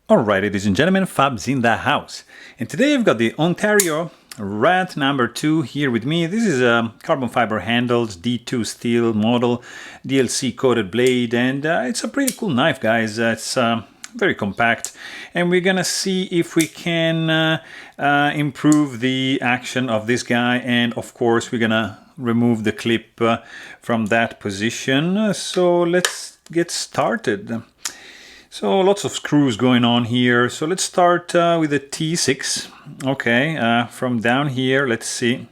Alright, ladies and gentlemen, Fab's in the house. And today I've got the Ontario Rat number 2 here with me. This is a carbon fiber handled D2 steel model, DLC coated blade, and it's a pretty cool knife, guys. It's very compact, and we're gonna see if we can improve the action of this guy, and of course we're gonna remove the clip from that position. So let's get started. So lots of screws going on here. So let's start with the T6. Okay, from down here, let's see.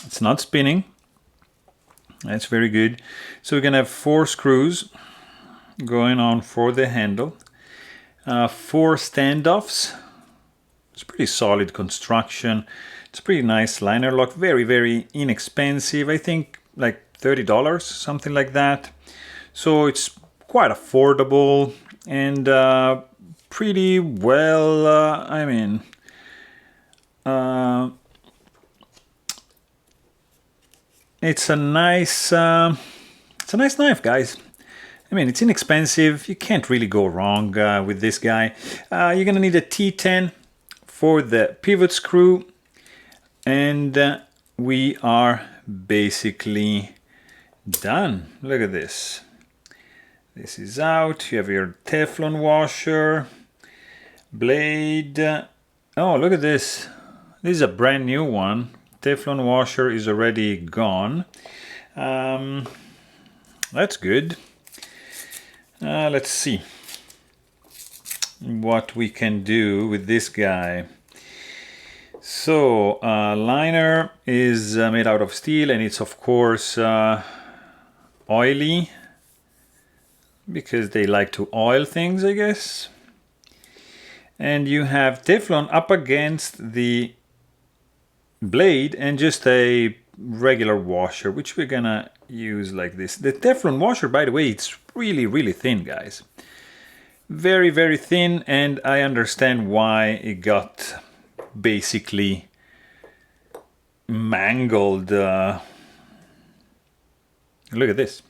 It's not spinning. That's very good. So we're gonna have 4 screws going on for the handle. 4 standoffs. It's pretty solid construction. It's a pretty nice liner lock. Very, very inexpensive. I think like $30, something like that. So it's quite affordable. And pretty well, I mean, it's a nice knife, guys. I mean, it's inexpensive. You can't really go wrong with this guy. You're gonna need a T10 for the pivot screw, and we are basically done. Look at this. This is out. You have your Teflon washer, blade. Oh, look at this. This is a brand new one. Teflon washer is already gone. That's good. Let's see what we can do with this guy. So, liner is made out of steel, and it's of course oily, because they like to oil things, I guess. And you have Teflon up against the blade and just a regular washer, which we're gonna use like this. The Teflon washer, by the way, it's really, really thin, guys. Very, very thin, and I understand why it got basically mangled. Look at this.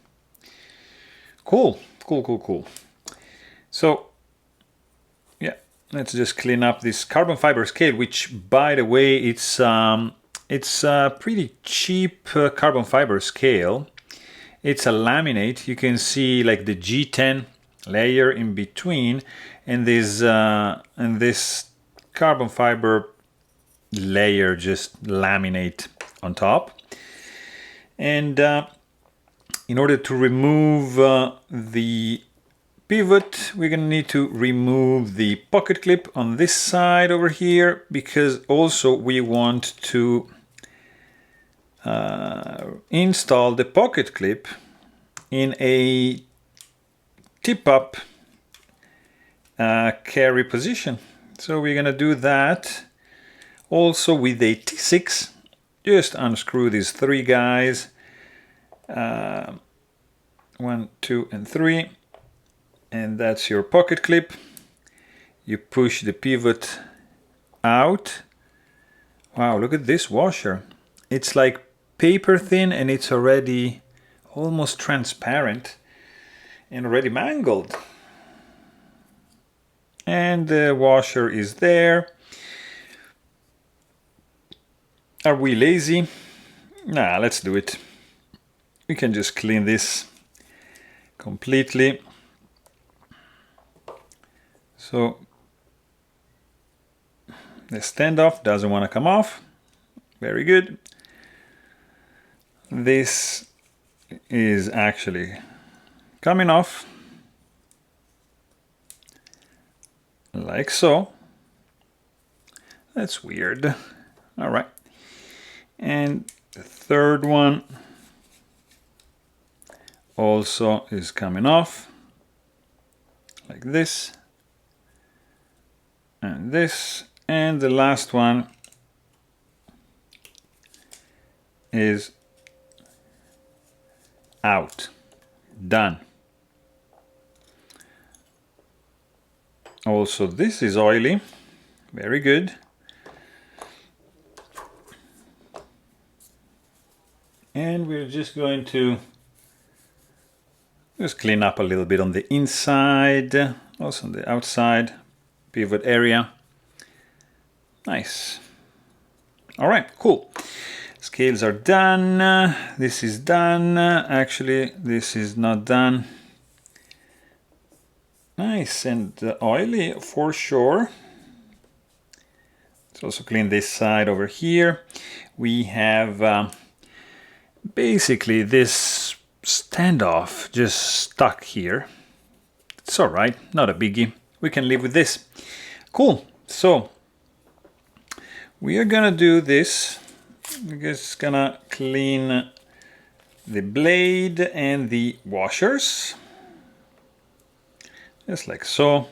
Cool. Cool. So, yeah, let's just clean up this carbon fiber scale, which, by the way, it's a pretty cheap carbon fiber scale. It's a laminate. You can see like the G10 layer in between, and this carbon fiber layer just laminate on top. And in order to remove the pivot, we're going to need to remove the pocket clip on this side over here, because also we want to install the pocket clip in a tip-up carry position. So we're going to do that also with a T6. Just unscrew these 3 guys. 1, 2, and 3, and that's your pocket clip. You push the pivot out. Wow, look at this washer. It's like paper thin, and it's already almost transparent and already mangled. And the washer is there. Are we lazy? Nah, let's do it. We can just clean this completely. So the standoff doesn't want to come off. Very good. This is actually coming off like so. That's weird. All right. And the third one also is coming off like this, and this, and the last one is out. Done. Also, this is oily. Very good. And we're just going to just clean up a little bit on the inside, also on the outside. pivot area. Nice. All right, cool. Scales are done. This is done. Actually, this is not done. Nice and oily for sure. Let's also clean this side over here. We have basically this standoff just stuck here. It's all right, not a biggie. We can live with this. Cool. So we are gonna do this. We're just gonna clean the blade and the washers. Just like so.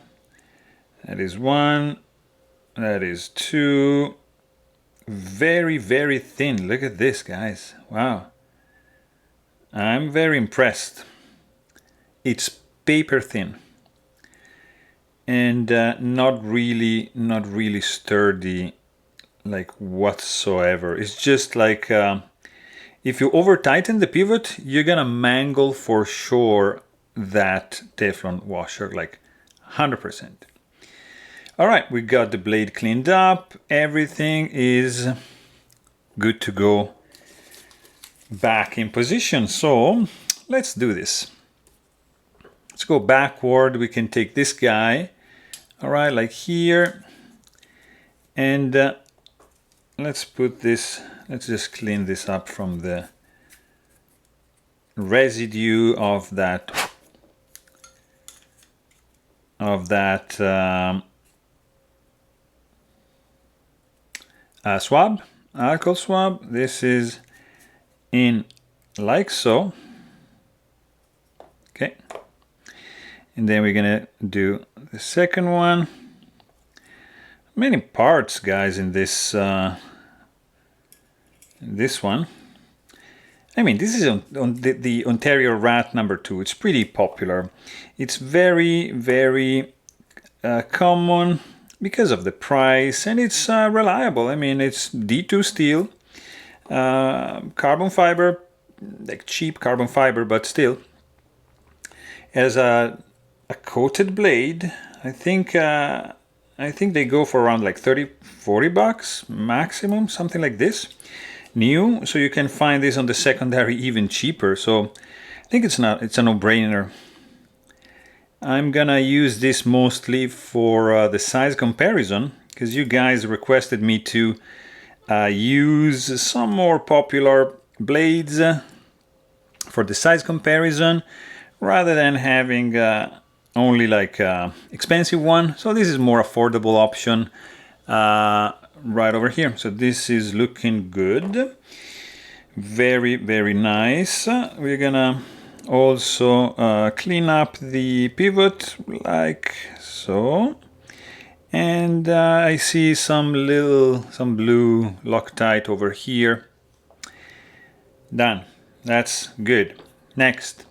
That is one. That is two. Very, very thin. Look at this, guys. Wow. I'm very impressed. It's paper thin. And not really sturdy, like whatsoever. It's just like if you over tighten the pivot, you're gonna mangle for sure that Teflon washer, like 100%. All right, we got the blade cleaned up. Everything is good to go back in position. So let's do this. Let's go backward. We can take this guy, all right, like here. And let's put this, let's just clean this up from the residue of that swab, alcohol swab. This is in like so. Okay. And then we're gonna do the second one. Many parts, guys, in this one. I mean, this is on the Ontario Rat number 2. It's pretty popular. It's very, very common because of the price, and it's reliable. I mean, it's D2 steel, carbon fiber, like cheap carbon fiber, but still. As a coated blade, I think they go for around like 30-40 bucks maximum, something like this. New, so you can find this on the secondary even cheaper. So I think it's a no-brainer. I'm gonna use this mostly for the size comparison, because you guys requested me to use some more popular blades for the size comparison rather than having only like expensive one. So this is more affordable option right over here. So this is looking good. Very, very nice. We're gonna also clean up the pivot like so. And I see some blue Loctite over here. Done. That's good. Next.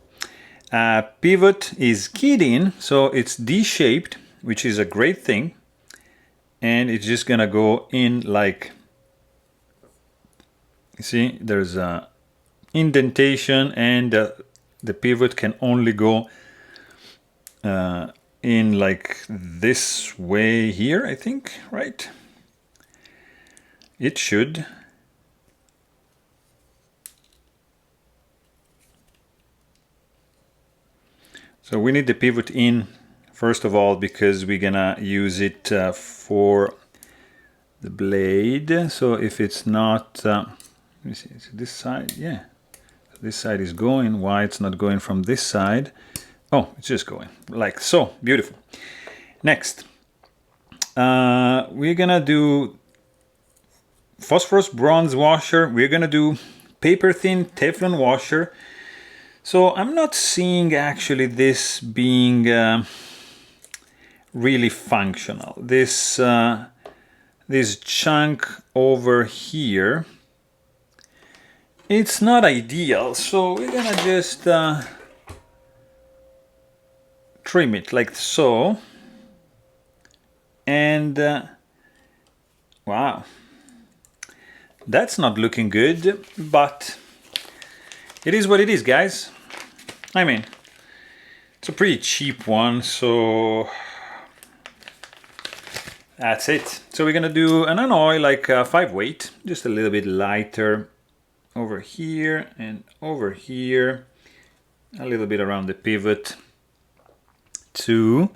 Pivot is keyed in, so it's D-shaped, which is a great thing. And it's just gonna go in like, you see, there's a indentation, and the pivot can only go in like this way here, I think, right? It should. So we need the pivot in, first of all, because we're gonna use it for the blade. So if it's not, let me see, is it this side? Yeah, this side is going. Why it's not going from this side? Oh, it's just going like so. Beautiful. Next, we're gonna do phosphorus bronze washer. We're gonna do paper thin Teflon washer. So I'm not seeing actually this being really functional. This this chunk over here, it's not ideal. So we're gonna just trim it like so. And wow, that's not looking good, but it is what it is, guys. I mean, it's a pretty cheap one, so That's it. So we're gonna do an alloy like 5 weight, just a little bit lighter over here and over here, a little bit around the pivot too.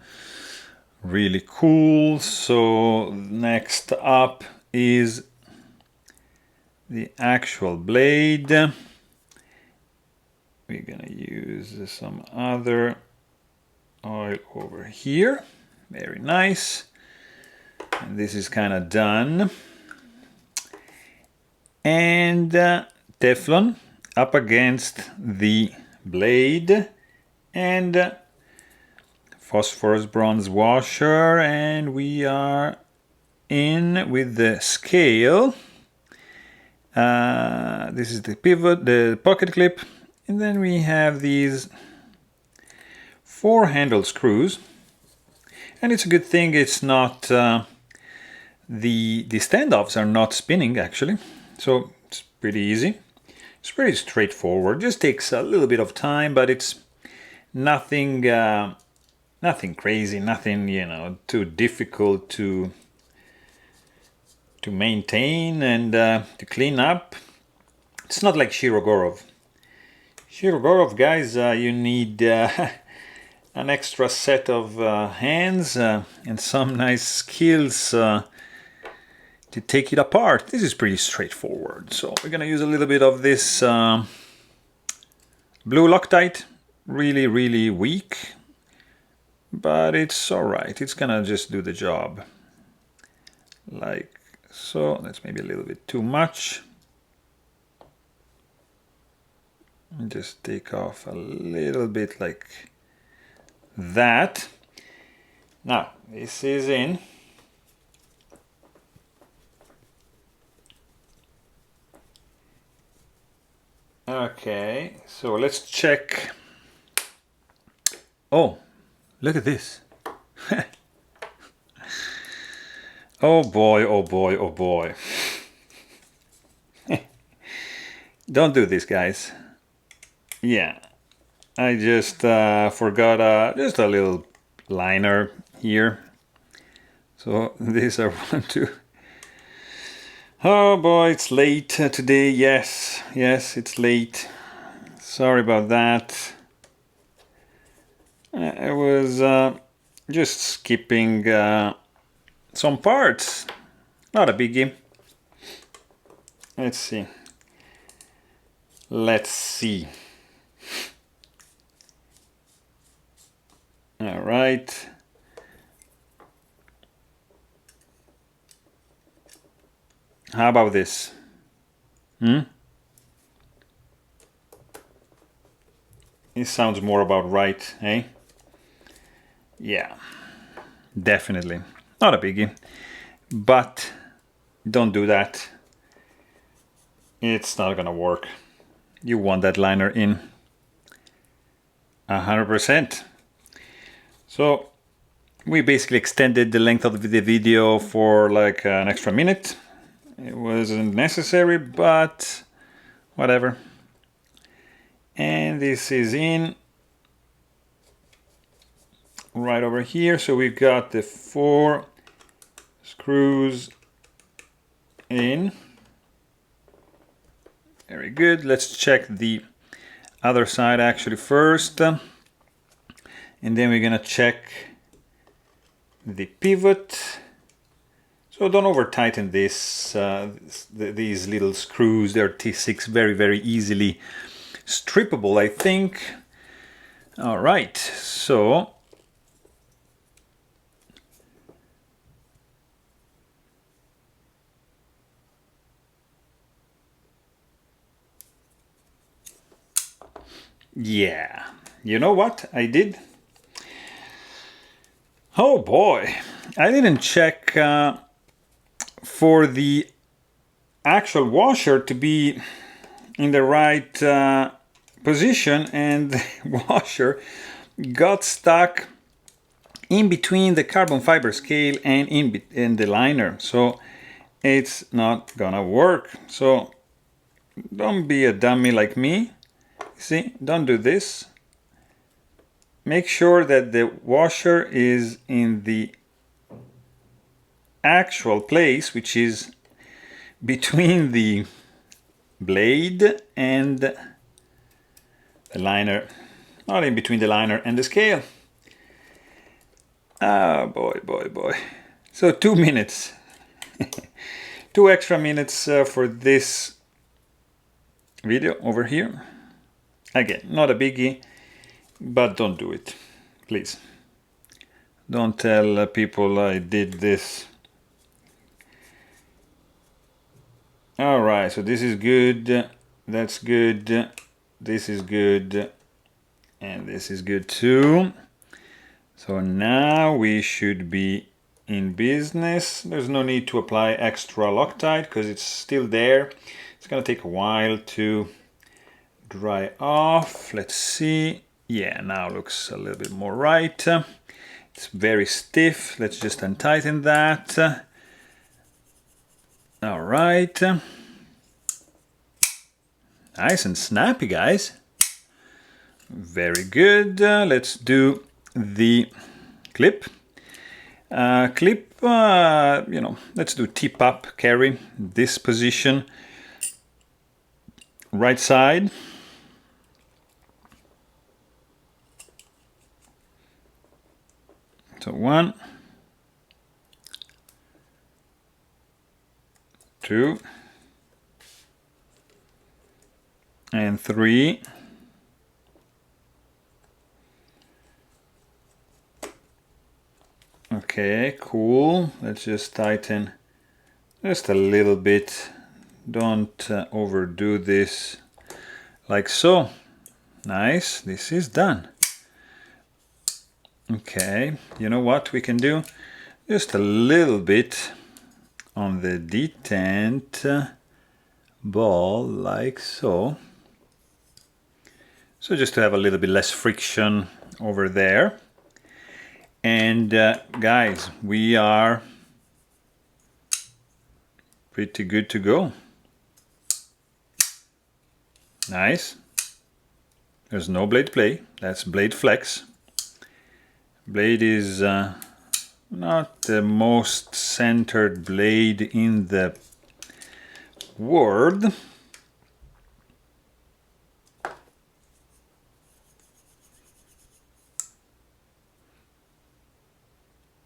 Really cool. So next up is the actual blade. We're gonna use some other oil over here. Very nice. And this is kind of done. And Teflon up against the blade and phosphorus bronze washer, and we are in with the scale. This is the pivot, the pocket clip, and then we have these 4 handle screws. And it's a good thing it's not the standoffs are not spinning actually, so it's pretty easy. It's pretty straightforward. Just takes a little bit of time, but it's nothing nothing crazy, nothing, you know, too difficult to maintain and to clean up. It's not like Shirogorov. Shirogorov, guys, you need an extra set of hands and some nice skills to take it apart. This is pretty straightforward. So we're gonna use a little bit of this blue Loctite. Really weak, but it's all right. It's gonna just do the job. Like so. That's maybe a little bit too much. And just take off a little bit like that. Now this is in. Okay, so let's check. Oh, look at this. Oh boy, oh boy, oh boy. Don't do this, guys. Yeah, I just forgot just a little liner here. So these are 1, 2. Oh boy, it's late today. Yes, it's late. Sorry about that. I was just skipping some parts. Not a biggie. Let's see. All right. How about this? It sounds more about right, eh? Yeah, definitely. Not a biggie. But don't do that. It's not gonna work. You want that liner in 100%. So we basically extended the length of the video for like an extra minute. It wasn't necessary, but whatever. And this is in right over here. So we've got the 4 screws in. Very good. Let's check the other side actually first. And then we're gonna check the pivot. So don't over tighten this. These little screws, they're T6, very easily strippable, I think. All right, so yeah, you know what I did? Oh boy, I didn't check for the actual washer to be in the right position, and the washer got stuck in between the carbon fiber scale and in the liner, so it's not gonna work. So don't be a dummy like me. See, don't do this. Make sure that the washer is in the actual place, which is between the blade and the liner, not in between the liner and the scale. Ah, boy, boy, boy. So 2 minutes. 2 extra minutes for this video over here. Again, not a biggie, but don't do it, please. Don't tell people I did this. All right, so this is good, that's good, this is good, and this is good too. So now we should be in business. There's no need to apply extra Loctite because it's still there. It's gonna take a while to dry off. Let's see. Yeah, now looks a little bit more right. It's very stiff. Let's just untighten that. All right. Nice and snappy, guys. Very good. Let's do the clip. Let's do tip up, carry, this position. Right side. So 1, 2, and 3. Okay, cool. Let's just tighten just a little bit. Don't overdo this, like so. Nice, this is done. Okay, you know what we can do? Just a little bit on the detent ball, like so. So just to have a little bit less friction over there. And guys, we are pretty good to go. Nice. There's no blade play, that's blade flex. Blade is not the most centered blade in the world.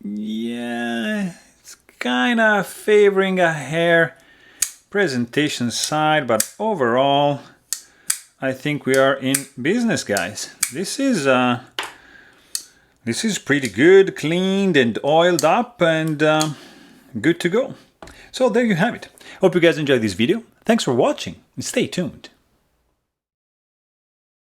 Yeah, it's kind of favoring a hair presentation side, but overall I think we are in business, guys. This is pretty good, cleaned and oiled up, and good to go. So there you have it. Hope you guys enjoyed this video. Thanks for watching and stay tuned.